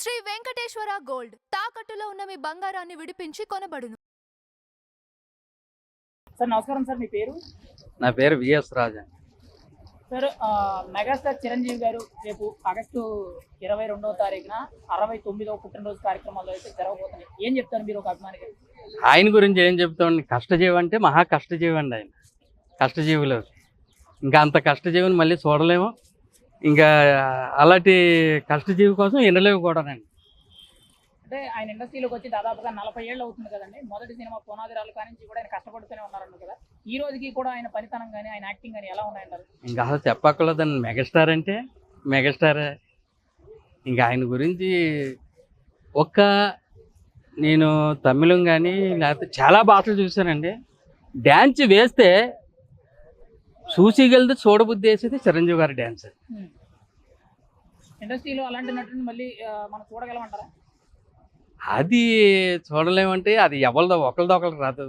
Shri Venkateswara gold తాకట్టులో ఉన్న మీ బంగారాన్ని విడిపించి కొనబడును. సార్ నమస్కారం సార్, మీ పేరు? నా పేరు విఎస్ రాజా. సార్, మెగాస్టార్ చిరంజీవి గారు రేపు ఆగస్టు 22వ తారీఖున 69వ పుట్టినరోజు కార్యక్రమాల్లో అయితే జరగబోతున్నాయి. ఏం చెప్తారు మీరు ఒక అభిమానిగా? ఆయన గురించి ఏం చెప్తామండి? కష్టజీవి అంటే మహా కష్టజీవి అండి ఆయన. కష్టజీవులు ఇంకా అంత కష్టజీవిని మళ్ళీ చూడలేము. ఇంకా అలాంటి కష్టజీవి కోసం వినలేము కూడానండి. అంటే ఆయన ఇండస్ట్రీలోకి వచ్చి దాదాపుగా 40 ఏళ్ళు అవుతుంది కదండి. మొదటి సినిమా పునాదిరాలు కానించి కూడా ఆయన కష్టపడుతూనే ఉన్నారన్న కదా. ఈ రోజుకి కూడా ఆయన పనితనం కానీ ఆయన యాక్టింగ్ కానీ ఎలా ఉన్నాయంటారు? ఇంకా అసలు చెప్పక్కర్లేదండి. మెగాస్టార్ అంటే మెగాస్టారే. ఇంకా ఆయన గురించి నేను తమిళం కానీ లేకపోతే చాలా భాషలు చూశానండి. డ్యాన్స్ వేస్తే చూసిగలితే చూడబుద్ధి వేసేది చిరంజీవి గారి డ్యాన్స్. ఇండస్ట్రీలో అలాంటి నటుని మళ్ళీ మనం చూడగలమంటారా? అది చూడలేమంటే అది ఒకరిదో ఒకరికి రాదు.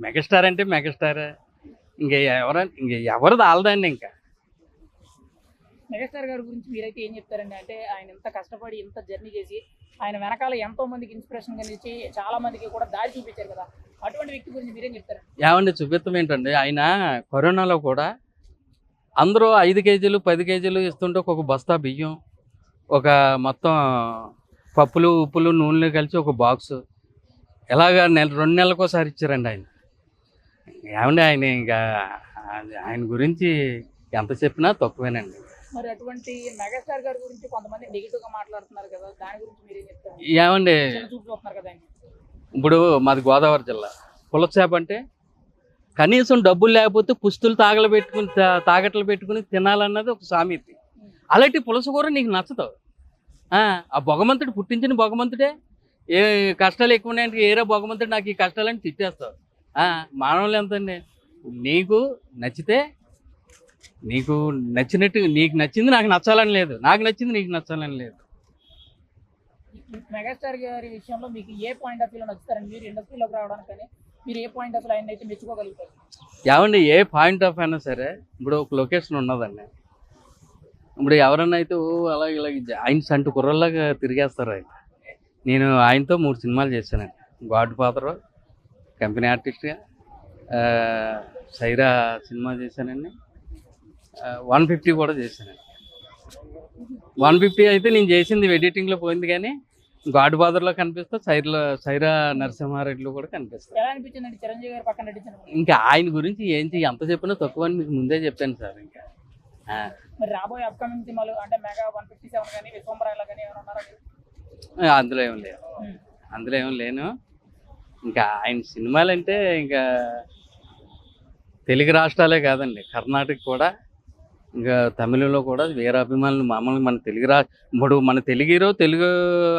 మెగాస్టార్ అంటే మెగాస్టారే. ఇంకా ఎవరిది ఆలదండి. ఇంకా మెగాస్టార్ గారి గురించి మీరైతే ఏం చెప్తారండి? అంటే ఆయన ఎంత కష్టపడి ఎంత జర్నీ చేసి ఆయన వెనకాల ఎంతో మందికి ఇన్స్పిరేషన్ కలిగించి చాలా మందికి కూడా దారి చూపించారు కదా. అటువంటి వ్యక్తి గురించి మీరేం చెప్తారు? ఏమండి చూపిస్తాం ఏంటండి, ఆయన కరోనాలో కూడా అందరూ 5 కేజీలు 10 కేజీలు ఇస్తుంటే ఒక బస్తా బియ్యం, ఒక మొత్తం పప్పులు ఉప్పులు నూనెలు కలిసి ఒక బాక్సు ఎలాగా 2 నెలలకోసారి ఇచ్చారండి ఆయన. ఏమండి ఆయన గురించి ఎంత చెప్పినా తక్కువేనండి. మరి అటువంటి మెగాస్టార్ గారి గురించి కొంతమంది నెగిటివ్ గా మాట్లాడుతున్నారు కదా, దాని గురించి మీరేం చెప్తారు? ఏమండి చూపుతున్నారు కదా ఆయన. ఇప్పుడు మాది గోదావరి జిల్లా. పులస అంటే కనీసం డబ్బులు లేకపోతే పుస్తులు తాగట్లు పెట్టుకుని తినాలన్నది ఒక సామెత. అలాంటి పులస కూర నీకు నచ్చదు. ఆ భగవంతుడు పుట్టించిన భగవంతుడే ఏ కష్టాలు ఎక్కువ ఉన్నాయంటే ఏరా భగవంతుడు నాకు ఈ కష్టాలని తిట్టేస్తావు. మానవులు ఎంతండి? నీకు నచ్చితే నీకు నచ్చినట్టు, నీకు నచ్చింది నాకు నచ్చాలని లేదు, నాకు నచ్చింది నీకు నచ్చాలని లేదు. మెగాస్టార్ గారి విషయంలో మీకు ఏ పాయింట్ ఆఫ్ వ్యూలో నచ్చుతారండి? మీరు ఇండస్ట్రీలోకి రావడానికి కానీ మీరు ఏ పాయింట్ ఆఫ్ ఆయన అయితే మెచ్చుకోగలుగుతారు? ఏమండి ఏ పాయింట్ ఆఫ్ అయినా సరే ఇప్పుడు ఒక లొకేషన్ ఉన్నదండి. ఇప్పుడు ఎవరన్నా అయితే అలా ఇలా ఆయన సంటు కుర్రల్లాగా తిరిగేస్తారు ఆయన. నేను ఆయనతో 3 సినిమాలు చేశానండి. గాడ్ ఫాదర్, కంపెనీ ఆర్టిస్ట్గా, సైరా సినిమా చేశానండి, 150 కూడా చేశానండి. 150 అయితే నేను చేసింది ఎడిటింగ్లో పోయింది, కానీ గాడ్ ఫాదర్లో కనిపిస్తా, సైరా నరసింహారెడ్డిలో కూడా కనిపిస్తాను. ఎలా అనిపించిందండి చిరంజీవి గారు పక్కన నటించినప్పుడు? ఇంకా ఆయన గురించి ఎంత చెప్పినా తక్కువ అని మీకు ముందే చెప్పాను సార్. ఇంకా మరి రాబోయే అప్కమింగ్ సినిమాలు అంటే మెగా 157 కానీ విశ్వంబరాయలా కానీ ఏమైనా ఉన్నారా? అందులో ఏం లేను. ఇంకా ఆయన సినిమాలు అంటే ఇంకా తెలుగు రాష్ట్రాలే కాదండి, కర్ణాటక కూడా, ఇంకా తమిళంలో కూడా వేరే అభిమానులు మామూలుగా మన తెలుగు హీరో తెలుగు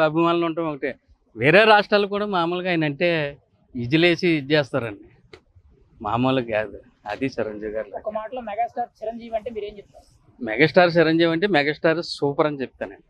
అభిమానులు ఉంటాం ఒకటే. వేరే రాష్ట్రాలు కూడా మామూలుగా ఆయన అంటే ఇజిలేసి చేస్తారండి, మామూలుగా కాదు. అది చిరంజీవి గారు. ఒక మాటలో మెగాస్టార్ చిరంజీవి అంటే మీరేం చెప్తారు? మెగాస్టార్ చిరంజీవి అంటే మెగాస్టార్ సూపర్ అని చెప్తానండి.